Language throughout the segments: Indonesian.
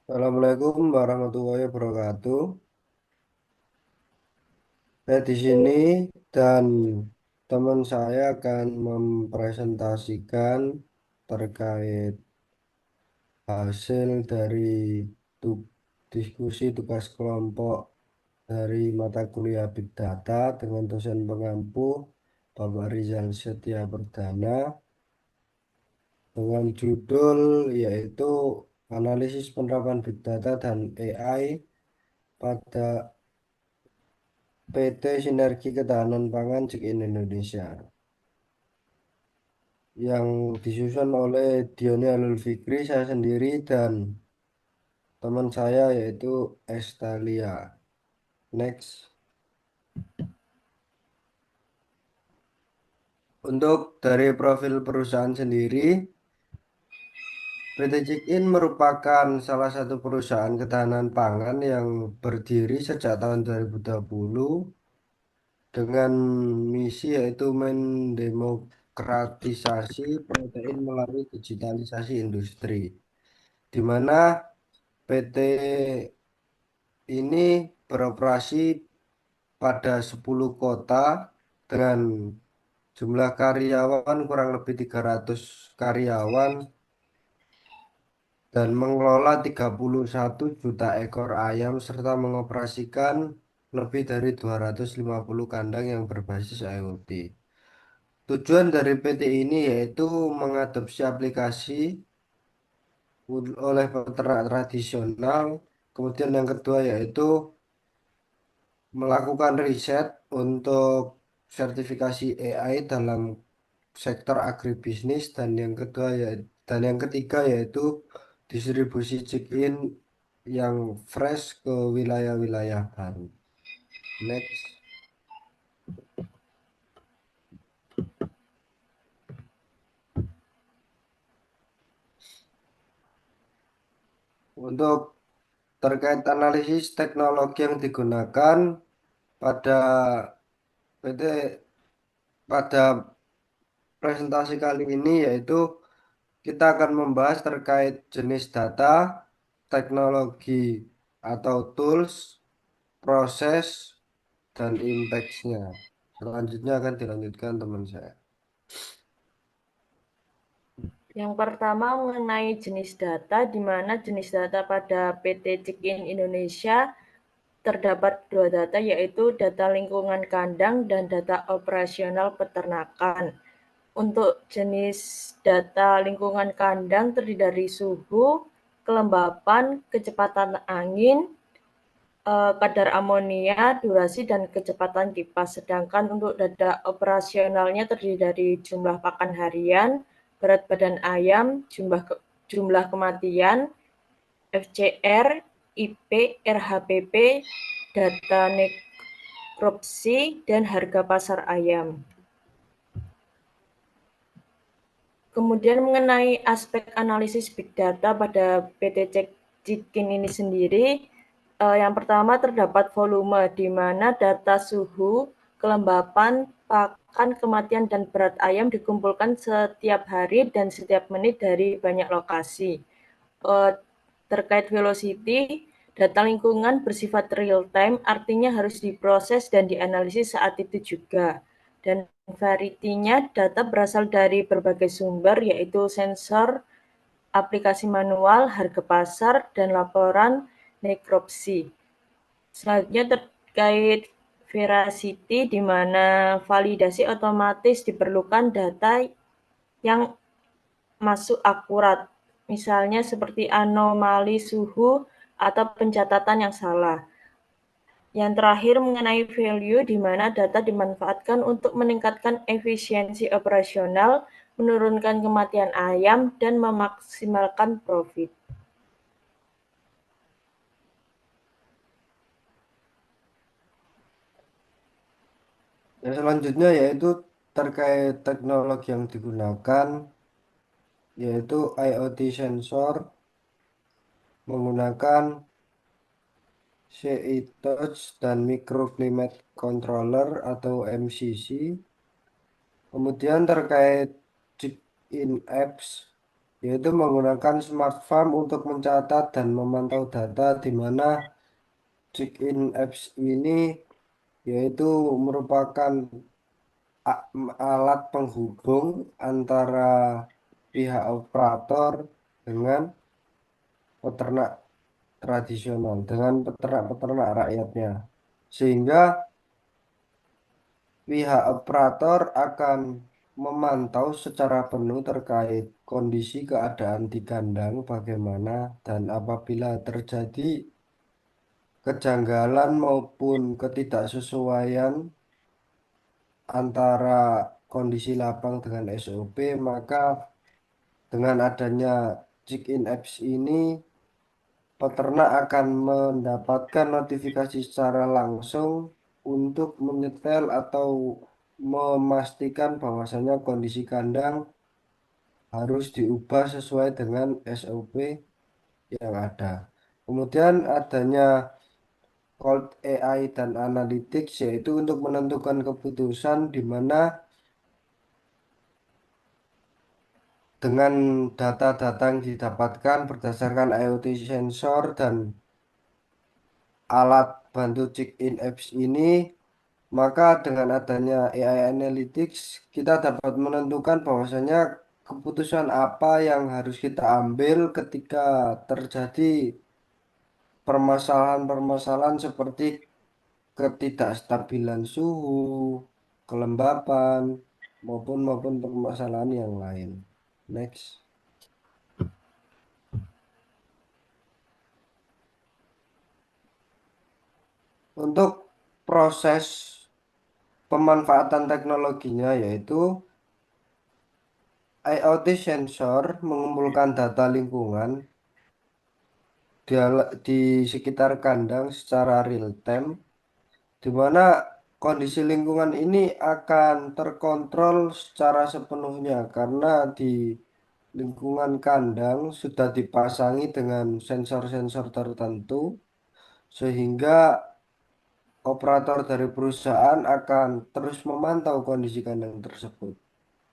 Assalamualaikum warahmatullahi wabarakatuh. Saya di sini dan teman saya akan mempresentasikan terkait hasil dari tu- diskusi tugas kelompok dari mata kuliah Big Data dengan dosen pengampu Bapak Rizal Setia Perdana dengan judul yaitu Analisis Penerapan Big Data dan AI pada PT Sinergi Ketahanan Pangan Chicken Indonesia yang disusun oleh Diony Alul Fikri, saya sendiri dan teman saya yaitu Estalia. Next. Untuk dari profil perusahaan sendiri, PT Chicken merupakan salah satu perusahaan ketahanan pangan yang berdiri sejak tahun 2020 dengan misi yaitu mendemokratisasi protein melalui digitalisasi industri, di mana PT ini beroperasi pada 10 kota dengan jumlah karyawan kurang lebih 300 karyawan dan mengelola 31 juta ekor ayam serta mengoperasikan lebih dari 250 kandang yang berbasis IoT. Tujuan dari PT ini yaitu mengadopsi aplikasi oleh peternak tradisional. Kemudian yang kedua yaitu melakukan riset untuk sertifikasi AI dalam sektor agribisnis dan yang ketiga yaitu distribusi check-in yang fresh ke wilayah-wilayah baru. Next. Untuk terkait analisis teknologi yang digunakan pada PT pada presentasi kali ini yaitu kita akan membahas terkait jenis data, teknologi atau tools, proses, dan impact-nya. Selanjutnya akan dilanjutkan teman saya. Yang pertama mengenai jenis data, di mana jenis data pada PT Chicken Indonesia terdapat dua data, yaitu data lingkungan kandang dan data operasional peternakan. Untuk jenis data lingkungan kandang terdiri dari suhu, kelembapan, kecepatan angin, kadar amonia, durasi, dan kecepatan kipas. Sedangkan untuk data operasionalnya terdiri dari jumlah pakan harian, berat badan ayam, jumlah kematian, FCR, IP, RHPP, data nekropsi, dan harga pasar ayam. Kemudian mengenai aspek analisis big data pada PT Chicken ini sendiri, yang pertama terdapat volume, di mana data suhu, kelembapan, pakan, kematian, dan berat ayam dikumpulkan setiap hari dan setiap menit dari banyak lokasi. Terkait velocity, data lingkungan bersifat real time, artinya harus diproses dan dianalisis saat itu juga. Dan variety-nya data berasal dari berbagai sumber, yaitu sensor, aplikasi manual, harga pasar, dan laporan nekropsi. Selanjutnya terkait veracity, di mana validasi otomatis diperlukan data yang masuk akurat, misalnya seperti anomali suhu atau pencatatan yang salah. Yang terakhir mengenai value, di mana data dimanfaatkan untuk meningkatkan efisiensi operasional, menurunkan kematian ayam, dan memaksimalkan profit. Yang selanjutnya yaitu terkait teknologi yang digunakan yaitu IoT sensor menggunakan CI Touch dan Microclimate Controller atau MCC. Kemudian terkait check-in apps yaitu menggunakan smart farm untuk mencatat dan memantau data di mana check-in apps ini yaitu merupakan alat penghubung antara pihak operator dengan peternak tradisional, dengan peternak-peternak rakyatnya. Sehingga pihak operator akan memantau secara penuh terkait kondisi keadaan di kandang bagaimana dan apabila terjadi kejanggalan maupun ketidaksesuaian antara kondisi lapang dengan SOP, maka dengan adanya check-in apps ini, peternak akan mendapatkan notifikasi secara langsung untuk menyetel atau memastikan bahwasanya kondisi kandang harus diubah sesuai dengan SOP yang ada. Kemudian adanya Cold AI dan Analytics yaitu untuk menentukan keputusan di mana dengan data-data yang didapatkan berdasarkan IoT sensor dan alat bantu check-in apps ini, maka dengan adanya AI Analytics kita dapat menentukan bahwasanya keputusan apa yang harus kita ambil ketika terjadi permasalahan-permasalahan seperti ketidakstabilan suhu, kelembapan, maupun permasalahan yang lain. Next. Untuk proses pemanfaatan teknologinya yaitu IoT sensor mengumpulkan data lingkungan di sekitar kandang secara real time, di mana kondisi lingkungan ini akan terkontrol secara sepenuhnya karena di lingkungan kandang sudah dipasangi dengan sensor-sensor tertentu, sehingga operator dari perusahaan akan terus memantau kondisi kandang tersebut.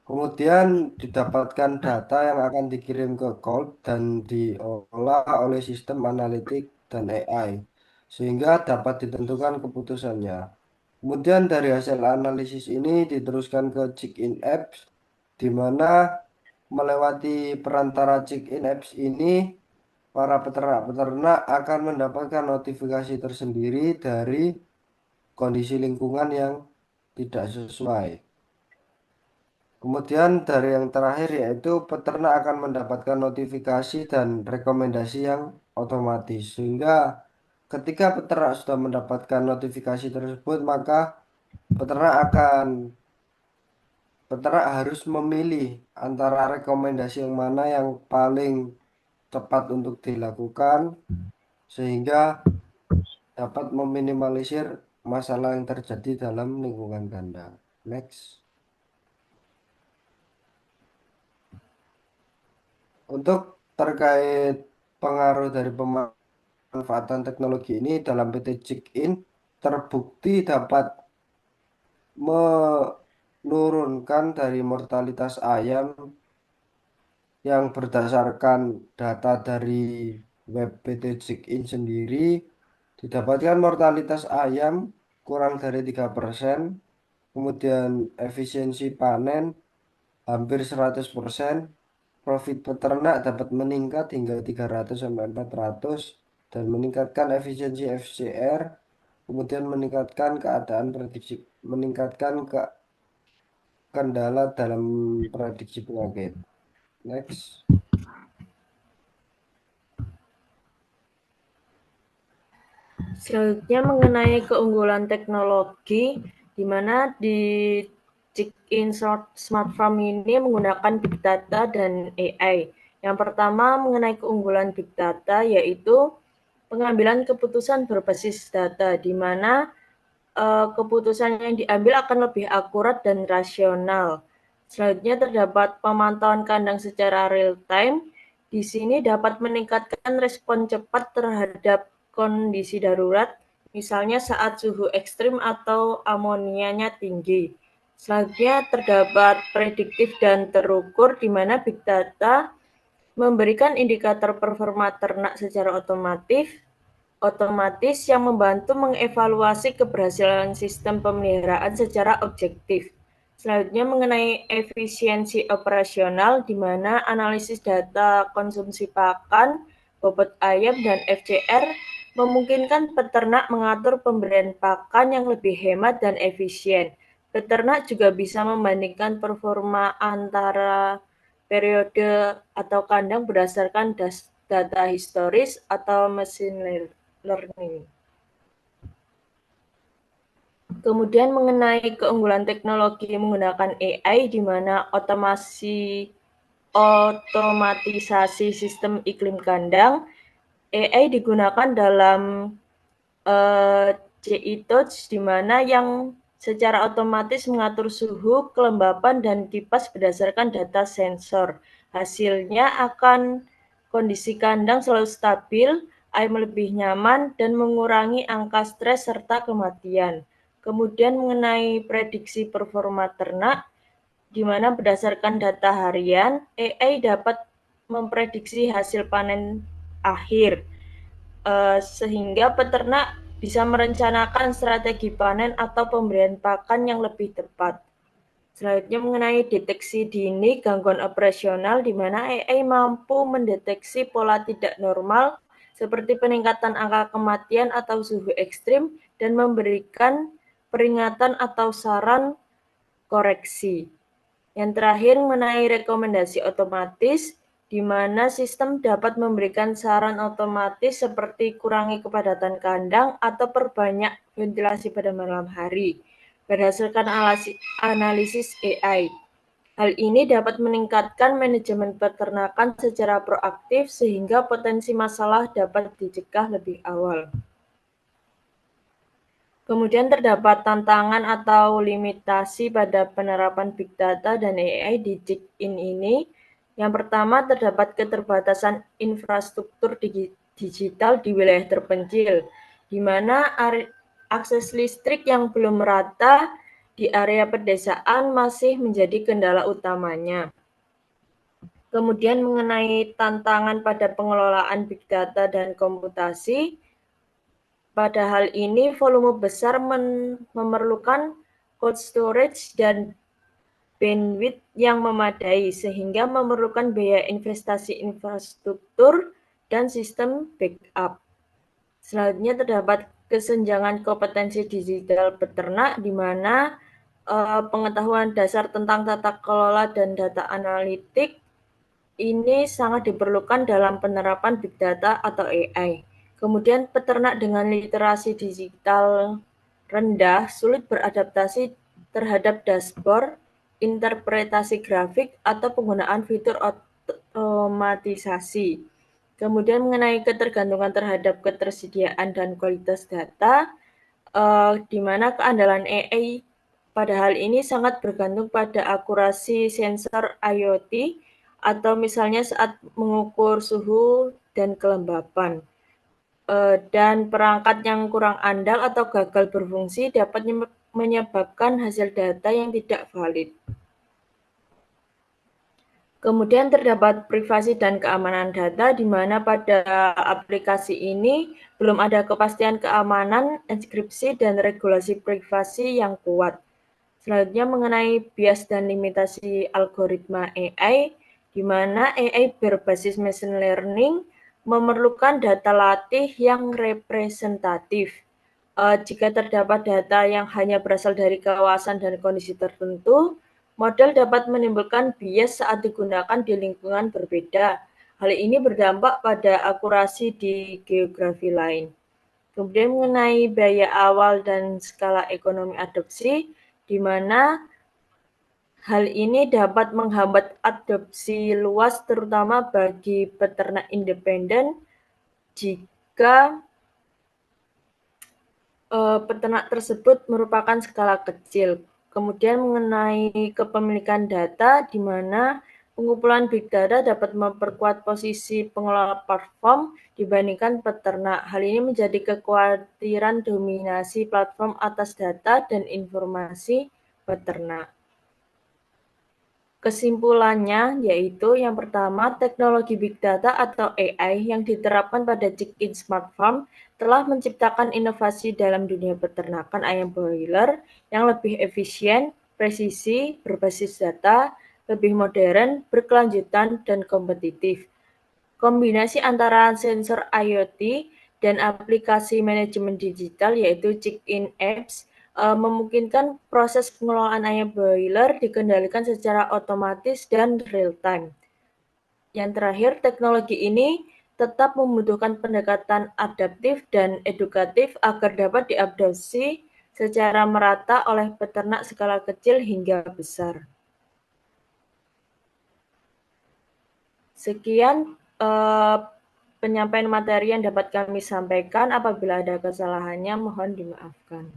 Kemudian didapatkan data yang akan dikirim ke cloud dan diolah oleh sistem analitik dan AI, sehingga dapat ditentukan keputusannya. Kemudian dari hasil analisis ini diteruskan ke check-in apps, di mana melewati perantara check-in apps ini, para peternak-peternak akan mendapatkan notifikasi tersendiri dari kondisi lingkungan yang tidak sesuai. Kemudian dari yang terakhir yaitu peternak akan mendapatkan notifikasi dan rekomendasi yang otomatis. Sehingga ketika peternak sudah mendapatkan notifikasi tersebut, maka peternak akan peternak harus memilih antara rekomendasi yang mana yang paling tepat untuk dilakukan sehingga dapat meminimalisir masalah yang terjadi dalam lingkungan kandang. Next. Untuk terkait pengaruh dari pemanfaatan teknologi ini dalam PT Check-in terbukti dapat menurunkan dari mortalitas ayam yang berdasarkan data dari web PT Check-in sendiri didapatkan mortalitas ayam kurang dari 3%, kemudian efisiensi panen hampir 100%, profit peternak dapat meningkat hingga 300 sampai 400 dan meningkatkan efisiensi FCR, kemudian meningkatkan keadaan prediksi, meningkatkan kendala dalam prediksi penyakit. Next. Selanjutnya mengenai keunggulan teknologi, di mana di check-in smart farm ini menggunakan big data dan AI. Yang pertama mengenai keunggulan big data yaitu pengambilan keputusan berbasis data, di mana keputusan yang diambil akan lebih akurat dan rasional. Selanjutnya terdapat pemantauan kandang secara real time. Di sini dapat meningkatkan respon cepat terhadap kondisi darurat, misalnya saat suhu ekstrim atau amonianya tinggi. Selanjutnya terdapat prediktif dan terukur, di mana big data memberikan indikator performa ternak secara otomatis yang membantu mengevaluasi keberhasilan sistem pemeliharaan secara objektif. Selanjutnya mengenai efisiensi operasional, di mana analisis data konsumsi pakan, bobot ayam, dan FCR memungkinkan peternak mengatur pemberian pakan yang lebih hemat dan efisien. Peternak juga bisa membandingkan performa antara periode atau kandang berdasarkan data historis atau machine learning. Kemudian mengenai keunggulan teknologi menggunakan AI, di mana otomatisasi sistem iklim kandang, AI digunakan dalam CI Touch, di mana yang secara otomatis mengatur suhu, kelembapan, dan kipas berdasarkan data sensor. Hasilnya akan kondisi kandang selalu stabil, ayam lebih nyaman, dan mengurangi angka stres serta kematian. Kemudian mengenai prediksi performa ternak, di mana berdasarkan data harian, AI dapat memprediksi hasil panen akhir, sehingga peternak bisa merencanakan strategi panen atau pemberian pakan yang lebih tepat. Selanjutnya mengenai deteksi dini gangguan operasional, di mana AI mampu mendeteksi pola tidak normal seperti peningkatan angka kematian atau suhu ekstrim dan memberikan peringatan atau saran koreksi. Yang terakhir mengenai rekomendasi otomatis, di mana sistem dapat memberikan saran otomatis seperti kurangi kepadatan kandang atau perbanyak ventilasi pada malam hari berdasarkan analisis AI. Hal ini dapat meningkatkan manajemen peternakan secara proaktif sehingga potensi masalah dapat dicegah lebih awal. Kemudian terdapat tantangan atau limitasi pada penerapan Big Data dan AI di Jikin ini. Yang pertama, terdapat keterbatasan infrastruktur digital di wilayah terpencil, di mana akses listrik yang belum merata di area pedesaan masih menjadi kendala utamanya. Kemudian mengenai tantangan pada pengelolaan Big Data dan komputasi, pada hal ini, volume besar memerlukan cold storage dan bandwidth yang memadai, sehingga memerlukan biaya investasi infrastruktur dan sistem backup. Selanjutnya terdapat kesenjangan kompetensi digital peternak, di mana pengetahuan dasar tentang tata kelola dan data analitik ini sangat diperlukan dalam penerapan Big Data atau AI. Kemudian peternak dengan literasi digital rendah sulit beradaptasi terhadap dashboard, interpretasi grafik, atau penggunaan fitur otomatisasi. Kemudian mengenai ketergantungan terhadap ketersediaan dan kualitas data, di mana keandalan AI pada hal ini sangat bergantung pada akurasi sensor IoT atau misalnya saat mengukur suhu dan kelembapan. Dan perangkat yang kurang andal atau gagal berfungsi dapat menyebabkan hasil data yang tidak valid. Kemudian terdapat privasi dan keamanan data, di mana pada aplikasi ini belum ada kepastian keamanan, enkripsi, dan regulasi privasi yang kuat. Selanjutnya mengenai bias dan limitasi algoritma AI, di mana AI berbasis machine learning memerlukan data latih yang representatif. Jika terdapat data yang hanya berasal dari kawasan dan kondisi tertentu, model dapat menimbulkan bias saat digunakan di lingkungan berbeda. Hal ini berdampak pada akurasi di geografi lain. Kemudian mengenai biaya awal dan skala ekonomi adopsi, di mana hal ini dapat menghambat adopsi luas terutama bagi peternak independen jika peternak tersebut merupakan skala kecil. Kemudian mengenai kepemilikan data, di mana pengumpulan Big Data dapat memperkuat posisi pengelola platform dibandingkan peternak. Hal ini menjadi kekhawatiran dominasi platform atas data dan informasi peternak. Kesimpulannya yaitu yang pertama, teknologi Big Data atau AI yang diterapkan pada Chick-in Smart Farm telah menciptakan inovasi dalam dunia peternakan ayam broiler yang lebih efisien, presisi, berbasis data, lebih modern, berkelanjutan, dan kompetitif. Kombinasi antara sensor IoT dan aplikasi manajemen digital yaitu Chick-in Apps memungkinkan proses pengelolaan ayam broiler dikendalikan secara otomatis dan real time. Yang terakhir, teknologi ini tetap membutuhkan pendekatan adaptif dan edukatif agar dapat diadopsi secara merata oleh peternak skala kecil hingga besar. Sekian penyampaian materi yang dapat kami sampaikan. Apabila ada kesalahannya, mohon dimaafkan.